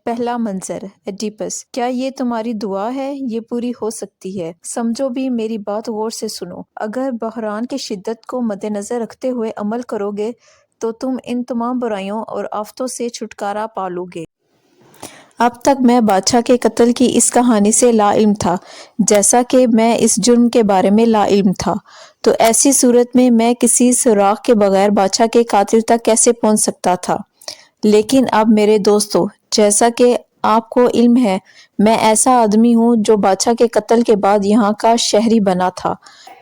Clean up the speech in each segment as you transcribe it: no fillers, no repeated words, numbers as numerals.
پہلا منظر ایڈیپس، کیا یہ تمہاری دعا ہے؟ یہ پوری ہو سکتی ہے۔ سمجھو بھی، میری بات غور سے سنو۔ اگر بحران کی شدت کو مد نظر رکھتے ہوئے عمل کرو گے تو تم ان تمام برائیوں اور آفتوں سے چھٹکارا پالو گے۔ اب تک میں بادشاہ کے قتل کی اس کہانی سے لا علم تھا، جیسا کہ میں اس جرم کے بارے میں لا علم تھا۔ تو ایسی صورت میں میں کسی سراغ کے بغیر بادشاہ کے قاتل تک کیسے پہنچ سکتا تھا؟ لیکن اب میرے دوستو، جیسا کہ آپ کو علم ہے، میں ایسا آدمی ہوں جو بادشاہ کے قتل کے بعد یہاں کا شہری بنا تھا۔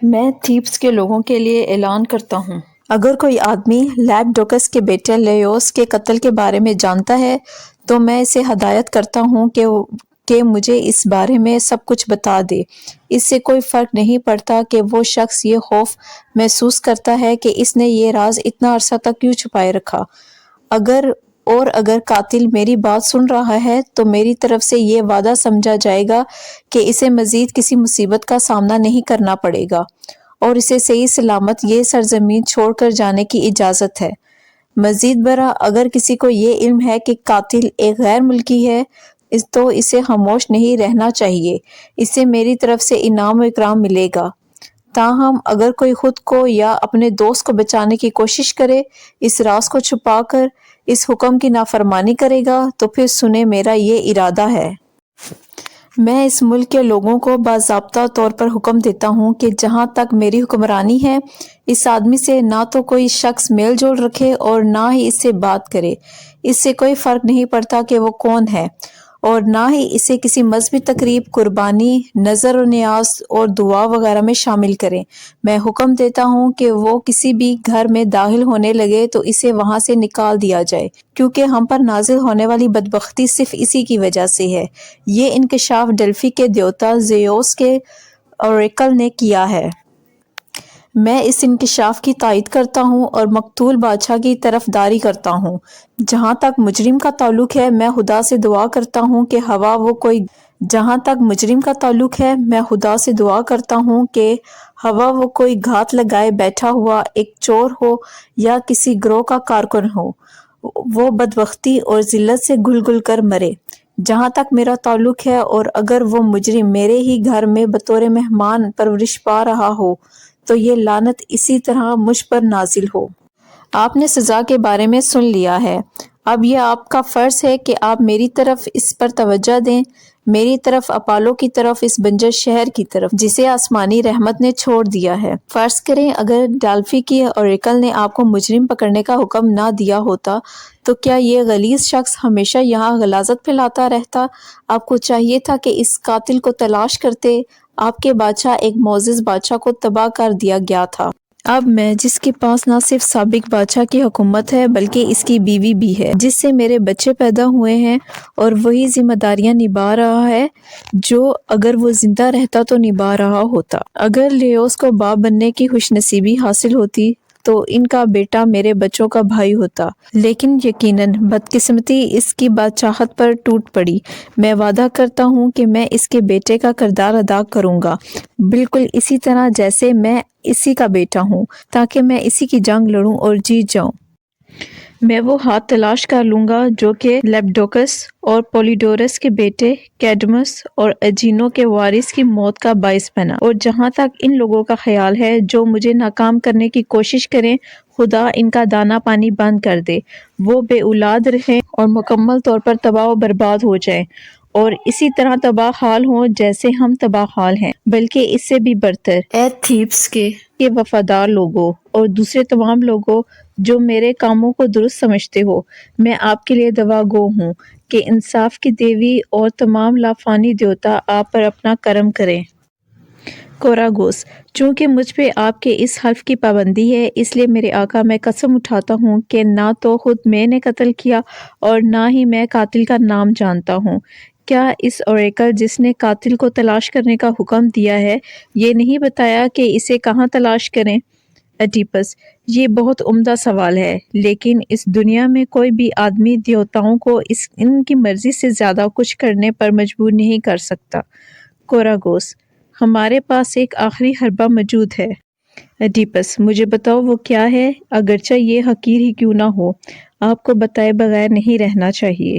میں تھیبس کے لوگوں کے لیے اعلان کرتا ہوں، اگر کوئی آدمی لیپڈوکس کے بیٹے لیوس کے قتل کے بارے میں جانتا ہے تو میں اسے ہدایت کرتا ہوں کہ مجھے اس بارے میں سب کچھ بتا دے۔ اس سے کوئی فرق نہیں پڑتا کہ وہ شخص یہ خوف محسوس کرتا ہے کہ اس نے یہ راز اتنا عرصہ تک کیوں چھپائے رکھا۔ اگر قاتل میری بات سن رہا ہے تو میری طرف سے یہ وعدہ سمجھا جائے گا کہ اسے مزید کسی مصیبت کا سامنا نہیں کرنا پڑے گا اور اسے صحیح سلامت یہ سرزمین چھوڑ کر جانے کی اجازت ہے۔ مزید برآں، اگر کسی کو یہ علم ہے کہ قاتل ایک غیر ملکی ہے تو اسے خاموش نہیں رہنا چاہیے، اسے میری طرف سے انعام و اکرام ملے گا۔ تاہم اگر کوئی خود کو یا اپنے دوست کو بچانے کی کوشش کرے، اس راز کو چھپا کر اس حکم کی نافرمانی کرے گا تو پھر سنیں، میرا یہ ارادہ ہے۔ میں اس ملک کے لوگوں کو باضابطہ طور پر حکم دیتا ہوں کہ جہاں تک میری حکمرانی ہے، اس آدمی سے نہ تو کوئی شخص میل جول رکھے اور نہ ہی اس سے بات کرے۔ اس سے کوئی فرق نہیں پڑتا کہ وہ کون ہے، اور نہ ہی اسے کسی مذہبی تقریب، قربانی، نظر و نیاز اور دعا وغیرہ میں شامل کریں۔ میں حکم دیتا ہوں کہ وہ کسی بھی گھر میں داخل ہونے لگے تو اسے وہاں سے نکال دیا جائے، کیونکہ ہم پر نازل ہونے والی بدبختی صرف اسی کی وجہ سے ہے۔ یہ انکشاف ڈیلفی کے دیوتا زیوس کے اوریکل نے کیا ہے۔ میں اس انکشاف کی تائید کرتا ہوں اور مقتول بادشاہ کی طرفداری کرتا ہوں۔ جہاں تک مجرم کا تعلق ہے، میں خدا سے دعا کرتا ہوں کہ ہوا وہ کوئی گھات لگائے بیٹھا ہوا ایک چور ہو یا کسی گروہ کا کارکن ہو، وہ بدبختی اور ذلت سے گل گل کر مرے۔ جہاں تک میرا تعلق ہے، اور اگر وہ مجرم میرے ہی گھر میں بطور مہمان پرورش پا رہا ہو تو یہ لعنت اسی طرح مجھ پر نازل ہو۔ آپ نے سزا کے بارے میں سن لیا ہے، اب یہ آپ کا فرض ہے کہ آپ میری طرف اس پر توجہ دیں، میری طرف، اپالو کی طرف، اس بنجر شہر کی طرف جسے آسمانی رحمت نے چھوڑ دیا ہے۔ فرض کریں اگر ڈیلفی کی اوریکل نے آپ کو مجرم پکڑنے کا حکم نہ دیا ہوتا تو کیا یہ غلیظ شخص ہمیشہ یہاں غلاظت پھیلاتا رہتا؟ آپ کو چاہیے تھا کہ اس قاتل کو تلاش کرتے۔ آپ کے بادشاہ، ایک معزز بادشاہ کو تباہ کر دیا گیا تھا۔ اب میں، جس کے پاس نہ صرف سابق بادشاہ کی حکومت ہے بلکہ اس کی بیوی بھی ہے، جس سے میرے بچے پیدا ہوئے ہیں، اور وہی ذمہ داریاں نبھا رہا ہے جو اگر وہ زندہ رہتا تو نبھا رہا ہوتا۔ اگر لیوس کو باپ بننے کی خوش نصیبی حاصل ہوتی تو ان کا بیٹا میرے بچوں کا بھائی ہوتا، لیکن یقیناً بدقسمتی اس کی بادشاہت پر ٹوٹ پڑی۔ میں وعدہ کرتا ہوں کہ میں اس کے بیٹے کا کردار ادا کروں گا، بالکل اسی طرح جیسے میں اسی کا بیٹا ہوں، تاکہ میں اسی کی جنگ لڑوں اور جیت جاؤں۔ میں وہ ہاتھ تلاش کر لوں گا جو کہ لیپڈوکس اور پولیڈورس کے بیٹے کیڈمس اور ایجینو کے وارث کی موت کا باعث بنا، اور جہاں تک ان لوگوں کا خیال ہے جو مجھے ناکام کرنے کی کوشش کریں، خدا ان کا دانہ پانی بند کر دے، وہ بے اولاد رہیں اور مکمل طور پر تباہ و برباد ہو جائیں، اور اسی طرح تباہ حال ہوں جیسے ہم تباہ حال ہیں، بلکہ اس سے بھی برتر۔ اے تھیبس کے وفادار لوگوں اور دوسرے تمام لوگوں جو میرے کاموں کو درست سمجھتے ہو، میں آپ کے لیے دعا گو ہوں کہ انصاف کی دیوی اور تمام لافانی دیوتا آپ پر اپنا کرم کریں۔ کوراگوس، چونکہ مجھ پہ آپ کے اس حلف کی پابندی ہے، اس لیے میرے آقا، میں قسم اٹھاتا ہوں کہ نہ تو خود میں نے قتل کیا اور نہ ہی میں قاتل کا نام جانتا ہوں۔ کیا اس اوریکل جس نے قاتل کو تلاش کرنے کا حکم دیا ہے یہ نہیں بتایا کہ اسے کہاں تلاش کریں؟ ایڈیپس، یہ بہت عمدہ سوال ہے، لیکن اس دنیا میں کوئی بھی آدمی دیوتاؤں کو ان کی مرضی سے زیادہ کچھ کرنے پر مجبور نہیں کر سکتا۔ کوراگوس، ہمارے پاس ایک آخری حربہ موجود ہے۔ ایڈیپس، مجھے بتاؤ وہ کیا ہے، اگرچہ یہ حقیر ہی کیوں نہ ہو، آپ کو بتائے بغیر نہیں رہنا چاہیے۔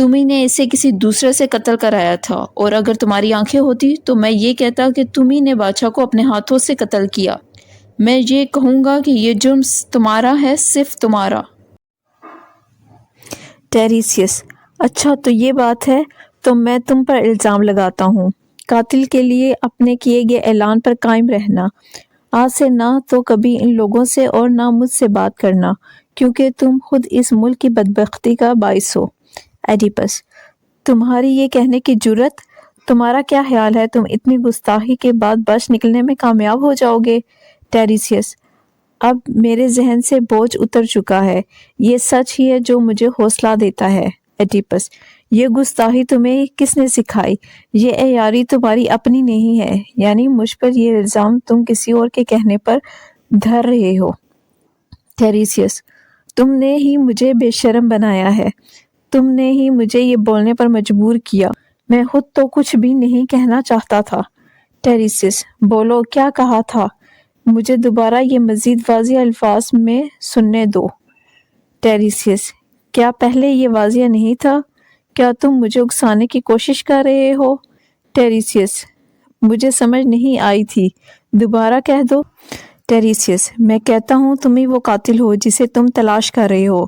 تمہیں نے اسے کسی دوسرے سے قتل کرایا تھا، اور اگر تمہاری آنکھیں ہوتی تو میں یہ کہتا کہ تمہیں نے بادشاہ کو اپنے ہاتھوں سے قتل کیا۔ میں یہ کہوں گا کہ یہ جرم تمہارا ہے، صرف تمہارا۔ ٹیریسیس: اچھا تو یہ بات ہے، تو میں تم پر الزام لگاتا ہوں، قاتل کے لیے اپنے کیے گئے اعلان پر قائم رہنا، آج سے نہ تو کبھی ان لوگوں سے اور نہ مجھ سے بات کرنا، کیونکہ تم خود اس ملک کی بدبختی کا باعث ہو۔ ایڈیپس: تمہاری یہ کہنے کی جرأت! تمہارا کیا خیال ہے تم اتنی گستاخی کے بعد بچ نکلنے میں کامیاب ہو جاؤ گے؟ ٹیریسیس: اب میرے ذہن سے بوجھ اتر چکا ہے، یہ سچ ہی ہے جو مجھے حوصلہ دیتا ہے۔ ایڈیپس: یہ گستاخی تمہیں کس نے سکھائی؟ یہ عیاری تمہاری اپنی نہیں ہے، یعنی مجھ پر یہ الزام تم کسی اور کے کہنے پر دھر رہے ہو۔ ٹیریسیس: تم نے ہی مجھے بے شرم بنایا ہے، تم نے ہی مجھے یہ بولنے پر مجبور کیا، میں خود تو کچھ بھی نہیں کہنا چاہتا تھا۔ ٹیریسیس: بولو، کیا کہا تھا؟ مجھے دوبارہ یہ مزید واضح الفاظ میں سننے دو۔ ٹیریسیس: کیا پہلے یہ واضح نہیں تھا؟ کیا تم مجھے اکسانے کی کوشش کر رہے ہو؟ ٹیریسیس: مجھے سمجھ نہیں آئی تھی، دوبارہ کہہ دو۔ ٹیریسیس: میں کہتا ہوں تم ہی وہ قاتل ہو جسے تم تلاش کر رہے ہو۔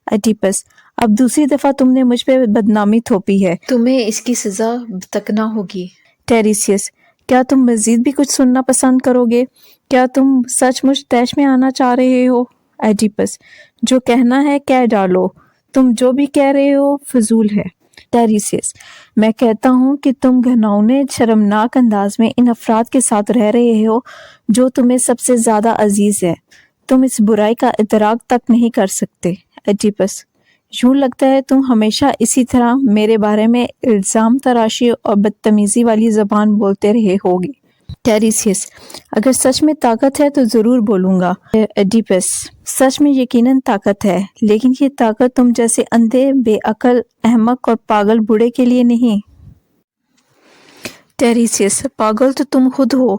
ایڈیپس: اب دوسری دفعہ تم نے مجھ پہ بدنامی تھوپی ہے، تمہیں اس کی سزا تکنا ہوگی۔ ٹیریسیس: کیا تم مزید بھی کچھ سننا پسند کرو گے؟ کیا تم سچ مچ طیش میں آنا چاہ رہے ہو؟ ایڈیپس: جو کہنا ہے کہہ ڈالو، تم جو بھی کہہ رہے ہو فضول ہے۔ ٹیریسیس: میں کہتا ہوں کہ تم گھناؤنے شرمناک انداز میں ان افراد کے ساتھ رہ رہے ہو جو تمہیں سب سے زیادہ عزیز ہے، تم اس برائی کا ادراک تک نہیں کر سکتے۔ ایڈیپس: یوں لگتا ہے تم ہمیشہ اسی طرح میرے بارے میں الزام تراشی اور بدتمیزی والی زبان بولتے رہے ہوگے۔ ٹیریسیس: اگر سچ میں طاقت ہے تو ضرور بولوں گا۔ ایڈیپس: سچ میں یقیناً طاقت ہے، لیکن یہ طاقت تم جیسے اندھے، بے عقل، احمق اور پاگل بوڑھے کے لیے نہیں۔ ٹیریسیس: پاگل تو تم خود ہو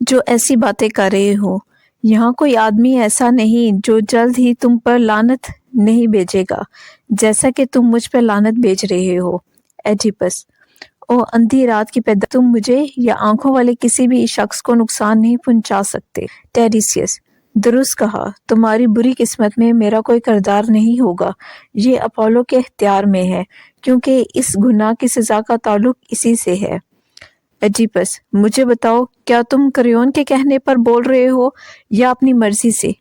جو ایسی باتیں کر رہے ہو، یہاں کوئی آدمی ایسا نہیں جو جلد ہی تم پر لعنت نہیں بھیجے گا جیسا کہ تم مجھ پر لعنت بھیج رہے ہو۔ ایڈیپس: او اندھی رات کی پیدا، تم مجھے یا آنکھوں والے کسی بھی شخص کو نقصان نہیں پہنچا سکتے۔ ٹیریسیس: درست کہا، تمہاری بری قسمت میں میرا کوئی کردار نہیں ہوگا، یہ اپولو کے اختیار میں ہے، کیونکہ اس گناہ کی سزا کا تعلق اسی سے ہے۔ ایڈیپس: مجھے بتاؤ، کیا تم کریون کے کہنے پر بول رہے ہو یا اپنی مرضی سے؟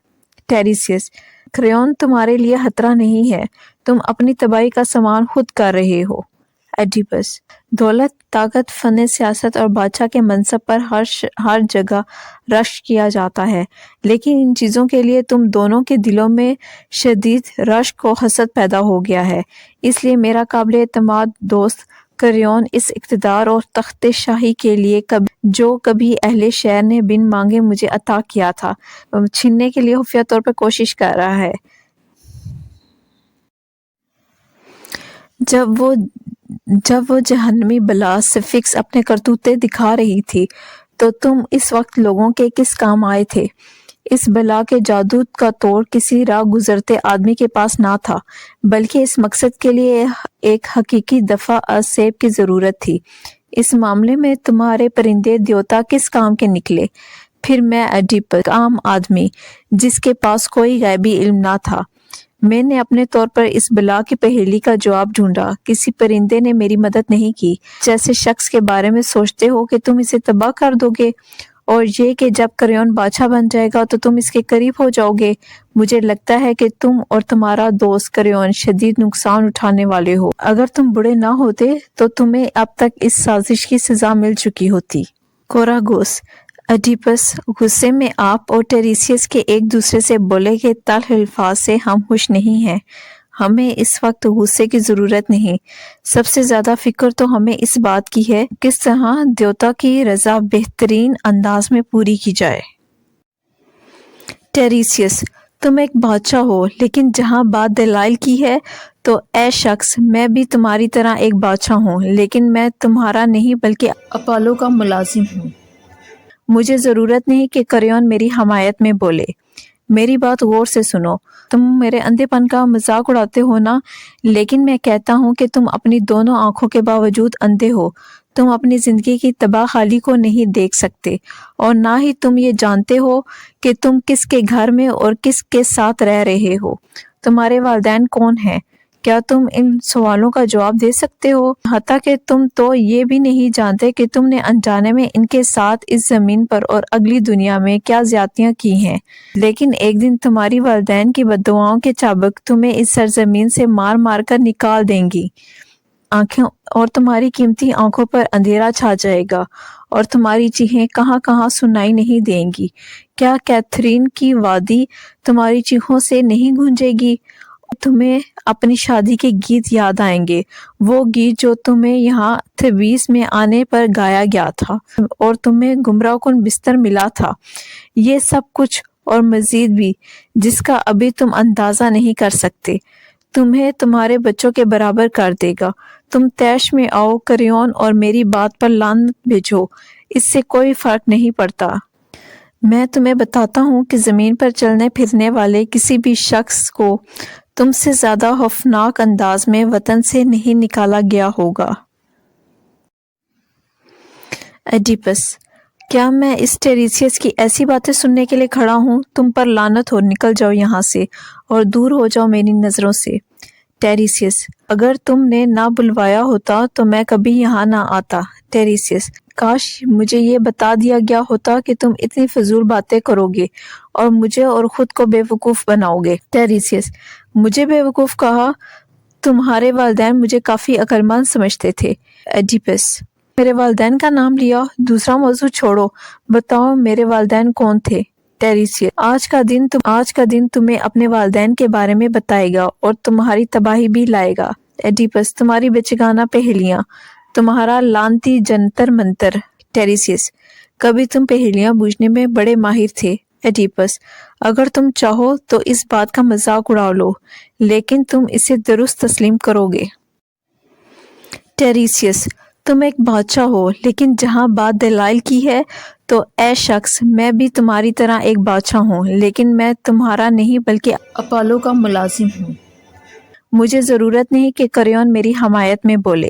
ٹیریسیس: کریون تمہارے لیے خطرہ نہیں ہے، تم اپنی تباہی کا سامان خود کر رہے ہو۔ ایڈیپس: دولت، طاقت، فن سیاست اور بادشاہ کے منصب پر ہر جگہ رشک کیا جاتا ہے، لیکن ان چیزوں کے لیے تم دونوں کے دلوں میں شدید رشک و حسد پیدا ہو گیا ہے، اس لیے میرا قابل اعتماد دوست کریون اس اقتدار اور تخت شاہی کے لیے جو کبھی اہل شہر نے بن مانگے مجھے عطا کیا تھا، چھیننے کے لیے خفیہ طور پر کوشش کر رہا ہے۔ جب وہ جہنمی بلا سفکس اپنے کرتوتے دکھا رہی تھی تو تم اس وقت لوگوں کے کس کام آئے تھے؟ اس بلا کے جادو کا توڑ کسی راہ گزرتے آدمی کے پاس نہ تھا، بلکہ اس مقصد کے لیے ایک حقیقی دفع از سیب کی ضرورت تھی۔ اس معاملے میں تمہارے پرندے دیوتا کس کام کے نکلے؟ پھر میں ایڈیپس، عام آدمی جس کے پاس کوئی غیبی علم نہ تھا، میں نے اپنے طور پر اس بلا کی پہیلی کا جواب ڈھونڈا، کسی پرندے نے میری مدد نہیں کی۔ جیسے شخص کے بارے میں سوچتے ہو کہ تم اسے تباہ کر دو گے، اور یہ کہ جب کریون بادشاہ بن جائے گا تو تم اس کے قریب ہو جاؤ گے، مجھے لگتا ہے کہ تم اور تمہارا دوست کریون شدید نقصان اٹھانے والے ہو۔ اگر تم بڑے نہ ہوتے تو تمہیں اب تک اس سازش کی سزا مل چکی ہوتی۔ کوراگوس: ایڈیپس، غصے میں آپ اور ٹیریسیس کے ایک دوسرے سے بولے گئے تلخ الفاظ سے ہم خوش نہیں ہیں، ہمیں اس وقت غصے کی ضرورت نہیں، سب سے زیادہ فکر تو ہمیں اس بات کی ہے کس طرح دیوتا کی رضا بہترین انداز میں پوری کی جائے۔ ٹیریسیس: تم ایک بادشاہ ہو، لیکن جہاں بات دلائل کی ہے تو اے شخص، میں بھی تمہاری طرح ایک بادشاہ ہوں، لیکن میں تمہارا نہیں بلکہ اپولو کا ملازم ہوں۔ مجھے ضرورت نہیں کہ کریون میری حمایت میں بولے، میری بات غور سے سنو، تم میرے اندھے پن کا مذاق اڑاتے ہو نا، لیکن میں کہتا ہوں کہ تم اپنی دونوں آنکھوں کے باوجود اندھے ہو۔ تم اپنی زندگی کی تباہ حالی کو نہیں دیکھ سکتے، اور نہ ہی تم یہ جانتے ہو کہ تم کس کے گھر میں اور کس کے ساتھ رہ رہے ہو۔ تمہارے والدین کون ہیں؟ کیا تم ان سوالوں کا جواب دے سکتے ہو؟ حتیٰ کہ تم تو یہ بھی نہیں جانتے کہ تم نے انجانے میں ان کے ساتھ اس زمین پر اور اگلی دنیا میں کیا زیادتیاں کی ہیں، لیکن ایک دن تمہاری والدین کی بددعاؤں کے چابک تمہیں اس سرزمین سے مار مار کر نکال دیں گی آنکھوں، اور تمہاری قیمتی آنکھوں پر اندھیرا چھا جائے گا، اور تمہاری چیخیں کہاں کہاں سنائی نہیں دیں گی۔ کیا کیتھرین کی وادی تمہاری چیخوں سے نہیں گونجے گی؟ تمہیں اپنی شادی کے گیت یاد آئیں گے، وہ گیت جو تمہیں یہاں تھبیس میں آنے پر گایا گیا تھا اور تمہیں گمراہ کن بستر ملا تھا۔ یہ سب کچھ اور مزید بھی جس کا ابھی تم اندازہ نہیں کر سکتے، تمہیں تمہارے بچوں کے برابر کر دے گا۔ تم طیش میں آؤ کریون اور میری بات پر لعنت بھیجو، اس سے کوئی فرق نہیں پڑتا۔ میں تمہیں بتاتا ہوں کہ زمین پر چلنے پھرنے والے کسی بھی شخص کو تم سے زیادہ خوفناک انداز میں وطن سے نہیں نکالا گیا ہوگا۔ ایڈیپس: کیا میں اس ٹیریسیس کی ایسی باتیں سننے کے لیے کھڑا ہوں؟ تم پر لعنت ہو، نکل جاؤ یہاں سے اور دور ہو جاؤ میری نظروں سے۔ ٹیریسیس: اگر تم نے نہ بلوایا ہوتا تو میں کبھی یہاں نہ آتا۔ ٹیریسیس: کاش مجھے یہ بتا دیا گیا ہوتا کہ تم اتنی فضول باتیں کرو گے اور مجھے اور خود کو بے وقوف بناؤ گے۔ ٹیریسیس: مجھے بے وقوف کہا؟ تمہارے والدین مجھے کافی عقل مند سمجھتے تھے۔ ایڈیپس: میرے والدین کا نام لیا، دوسرا موضوع چھوڑو، بتاؤ میرے والدین کون تھے؟ ٹیریسیس: آج کا دن تمہیں اپنے والدین کے بارے میں بتائے گا اور تمہاری تباہی بھی لائے گا۔ ایڈیپس: تمہاری بچگانہ پہیلیاں، تمہارا لعنتی جنتر منتر۔ ٹیریسیس: کبھی تم پہیلیاں بوجھنے میں بڑے ماہر تھے۔ ایڈیپس: اگر تم چاہو تو اس بات کا مذاق اڑا لو، لیکن تم اسے درست تسلیم کرو گے۔ ٹیریسیس: تم ایک بادشاہ ہو، لیکن جہاں بات دلائل کی ہے تو اے شخص، میں بھی تمہاری طرح ایک بادشاہ ہوں، لیکن میں تمہارا نہیں بلکہ اپالو کا ملازم ہوں۔ مجھے ضرورت نہیں کہ کریون میری حمایت میں بولے۔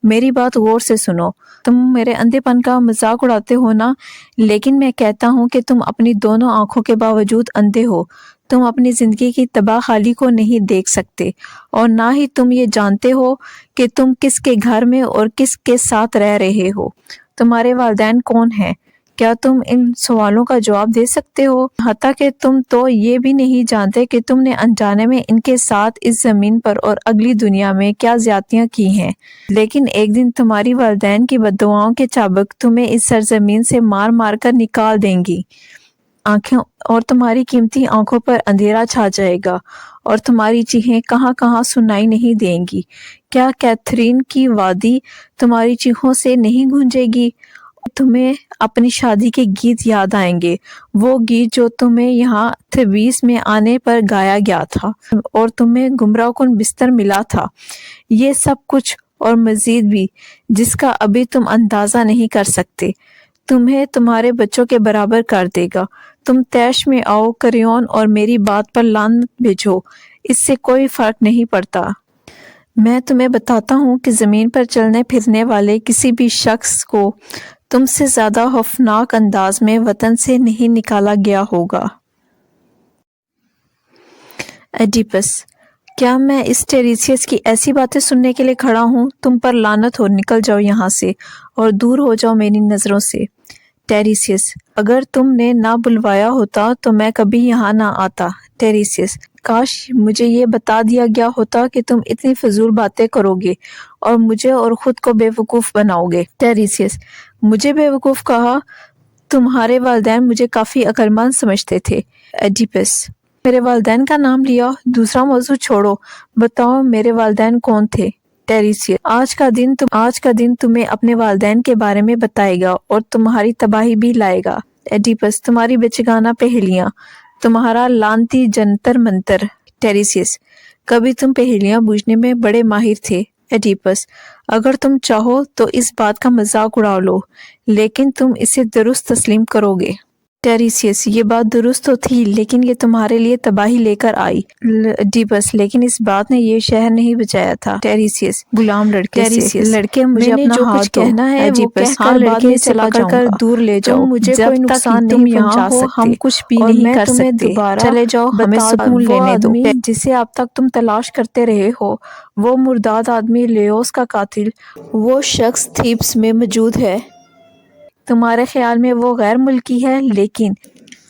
میری بات غور سے سنو، تم میرے اندھے پن کا مذاق اڑاتے ہو نا، لیکن میں کہتا ہوں کہ تم اپنی دونوں آنکھوں کے باوجود اندھے ہو۔ تم اپنی زندگی کی تباہ حالی کو نہیں دیکھ سکتے، اور نہ ہی تم یہ جانتے ہو کہ تم کس کے گھر میں اور کس کے ساتھ رہ رہے ہو۔ تمہارے والدین کون ہیں؟ کیا تم ان سوالوں کا جواب دے سکتے ہو؟ حتیٰ کہ تم تو یہ بھی نہیں جانتے کہ تم نے انجانے میں ان کے ساتھ اس زمین پر اور اگلی دنیا میں کیا زیادتیاں کی ہیں، لیکن ایک دن تمہاری والدین کی بددعاؤں کے چابک تمہیں اس سرزمین سے مار مار کر نکال دیں گی آنکھوں، اور تمہاری قیمتی آنکھوں پر اندھیرا چھا جائے گا، اور تمہاری چیخیں کہاں کہاں سنائی نہیں دیں گی۔ کیا کیتھرین کی وادی تمہاری چیخوں سے نہیں گونجے گی؟ تمہیں اپنی شادی کے گیت یاد آئیں گے، وہ گیت جو تمہیں یہاں تھبیس میں آنے پر گایا گیا تھا اور تمہیں گمراہ کن بستر ملا تھا۔ یہ سب کچھ اور مزید بھی جس کا ابھی تم اندازہ نہیں کر سکتے، تمہیں تمہارے بچوں کے برابر کر دے گا۔ تم طیش میں آؤ کریون اور میری بات پر لعنت بھیجو، اس سے کوئی فرق نہیں پڑتا۔ میں تمہیں بتاتا ہوں کہ زمین پر چلنے پھرنے والے کسی بھی شخص کو تم سے زیادہ خوفناک انداز میں وطن سے نہیں نکالا گیا ہوگا۔ ایڈیپس: کیا میں اس ٹیریسیس کی ایسی باتیں سننے کے لیے کھڑا ہوں؟ تم پر لعنت ہو، نکل جاؤ یہاں سے اور دور ہو جاؤ میری نظروں سے۔ ٹیریسیس: اگر تم نے نہ بلوایا ہوتا تو میں کبھی یہاں نہ آتا۔ ٹیریسیس: کاش مجھے یہ بتا دیا گیا ہوتا کہ تم اتنی فضول باتیں کرو گے اور مجھے اور خود کو بے وقوف بناؤ گے۔ ٹیریسیس: مجھے بے وقوف کہا؟ تمہارے والدین مجھے کافی عقل مند سمجھتے تھے۔ ایڈیپس: میرے والدین کا نام لیا، دوسرا موضوع چھوڑو، بتاؤ میرے والدین کون تھے؟ ٹیریسیس: آج کا دن تمہیں اپنے والدین کے بارے میں بتائے گا اور تمہاری تباہی بھی لائے گا۔ ایڈیپس: تمہاری بچگانہ پہیلیاں، تمہارا لعنتی جنتر منتر۔ ٹیریسیس: کبھی تم پہیلیاں بوجھنے میں بڑے ماہر تھے۔ ایڈیپس: اگر تم چاہو تو اس بات کا مذاق اڑا لو، لیکن تم اسے درست تسلیم کرو گے۔ ٹیریسیس: یہ بات درست تو تھی، لیکن یہ تمہارے لیے تباہی لے کر آئی۔ ایڈیپس: لیکن اس بات نے یہ شہر نہیں بچایا تھا۔ ٹیریسیس غلام لڑکے سے: لڑکے مجھے اپنا ہاتھ دو۔ ایڈیپس: ہاں، لڑکے سے پکڑ کر دور لے جاؤ، مجھے کوئی نقصان نہیں پہنچا سکتے، ہم کچھ بھی نہیں کر سکتے، چلے جاؤ، ہمیں سکون لینے دو۔ جسے اب تک تم تلاش کرتے رہے ہو، وہ مرداد آدمی لیوس کا قاتل، وہ شخص تھیبس میں موجود ہے۔ تمہارے خیال میں وہ غیر ملکی ہے، لیکن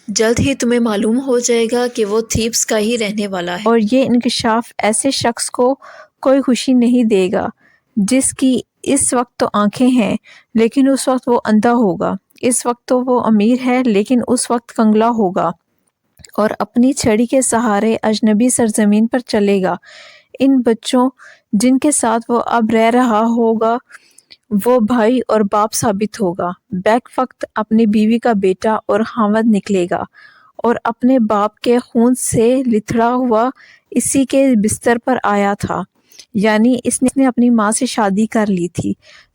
جلد ہی تمہیں معلوم ہو جائے گا کہ وہ تھیبس کا ہی رہنے والا ہے، اور یہ انکشاف ایسے شخص کو کوئی خوشی نہیں دے گا جس کی اس وقت تو آنکھیں ہیں لیکن اس وقت وہ اندھا ہوگا، اس وقت تو وہ امیر ہے لیکن اس وقت کنگلا ہوگا اور اپنی چھڑی کے سہارے اجنبی سرزمین پر چلے گا۔ ان بچوں جن کے ساتھ وہ اب رہ رہا ہوگا وہ بھائی اور باپ ثابت ہوگا۔ بیک وقت اپنی بیوی کا بیٹا اور خاوند نکلے گا، اور اپنے باپ کے خون سے لتھڑا ہوا اسی کے بستر پر آیا تھا، یعنی اس نے اپنی ماں سے شادی کر لی تھی۔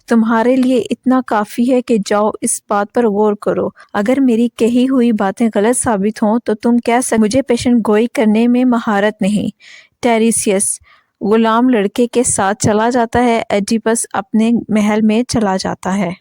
تمہارے لیے اتنا کافی ہے کہ جاؤ اس بات پر غور کرو، اگر میری کہی ہوئی باتیں غلط ثابت ہوں تو تم کہہ سکتے مجھے پیشن گوئی کرنے میں مہارت نہیں۔ ٹیریسیس غلام لڑکے کے ساتھ چلا جاتا ہے، ایڈیپس اپنے محل میں چلا جاتا ہے۔